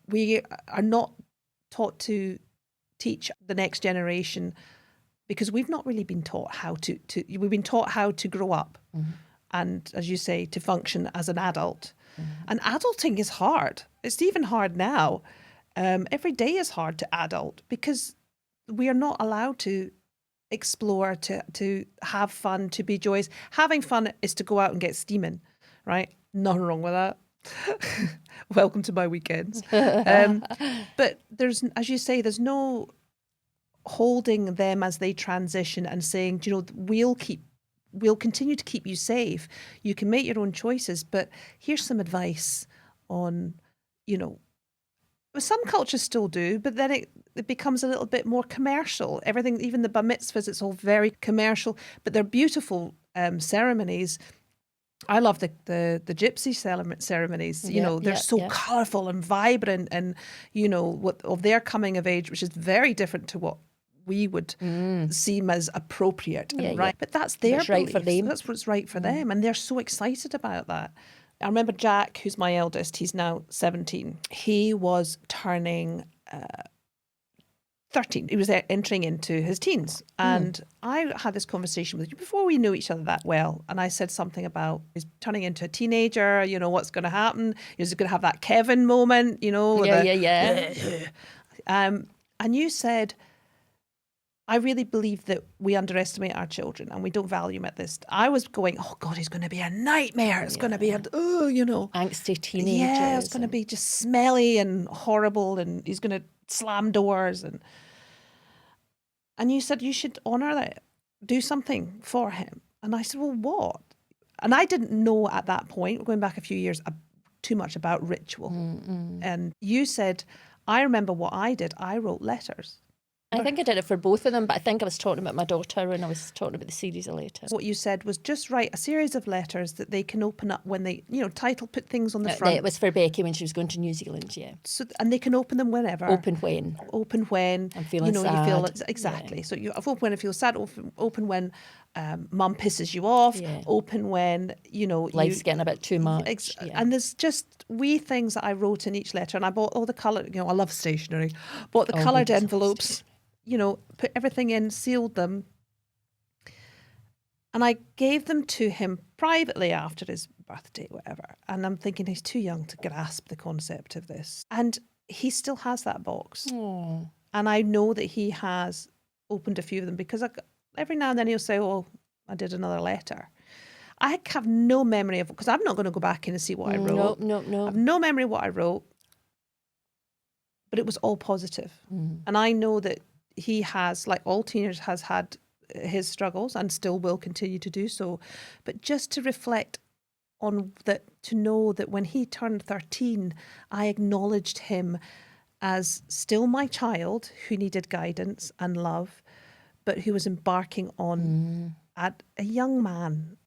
we are not taught to teach the next generation because we've not really been taught how to we've been taught how to grow up and, as you say, to function as an adult. And adulting is hard. It's even hard now. Every day is hard to adult because we are not allowed to explore, to have fun, to be joyous. Having fun is to go out and get steaming, right? Nothing wrong with that. Welcome to my weekends. But there's, as you say, there's no holding them as they transition and saying, you know, we'll continue to keep you safe. You can make your own choices, but here's some advice on, you know, some cultures still do, but then it becomes a little bit more commercial. Everything, even the bar mitzvahs, it's all very commercial, but they're beautiful ceremonies. I love the gypsy ceremonies. You know, they're so colourful and vibrant, and you know what of their coming of age, which is very different to what we would seem as appropriate and right. But that's their beliefs. Right for them. That's what's right for them, and they're so excited about that. I remember Jack, who's my eldest. He's now 17. He was turning 13. He was entering into his teens. And I had this conversation with you before we knew each other that well. And I said something about he's turning into a teenager, you know, what's going to happen? He's going to have that Kevin moment, you know. And you said, I really believe that we underestimate our children and we don't value them at this. I was going, oh God, he's going to be a nightmare. It's going to be you know. Angsty teenagers. Yeah, it's going to be just smelly and horrible, and he's going to slam doors. And you said you should honour that, do something for him. And I said, well, what? And I didn't know at that point, going back a few years, too much about ritual. And you said, I remember what I did. I wrote letters. I think I did it for both of them, but I think I was talking about my daughter when I was talking about the series of letters. What you said was just write a series of letters that they can open up when they, you know, put things on the front. It was for Becky when she was going to New Zealand, So, and they can open them whenever. Open when. Open when. I'm feeling sad. You feel, exactly. Yeah. So you open when it feels sad, open when mum pisses you off, open when, you know. Life's getting a bit too much. And there's just wee things that I wrote in each letter, and I bought all the colour, you know, I love stationery, bought the coloured envelopes. You know, put everything in, sealed them. And I gave them to him privately after his birthday, whatever. And I'm thinking he's too young to grasp the concept of this. And he still has that box. Aww. And I know that he has opened a few of them because every now and then he'll say, oh, I did another letter. I have no memory of it because I'm not going to go back in and see what I wrote. No. I have no memory of what I wrote. But it was all positive. And I know that he has, like all teenagers, has had his struggles and still will continue to do so. But just to reflect on that, to know that when he turned 13, I acknowledged him as still my child who needed guidance and love, but who was embarking on a young man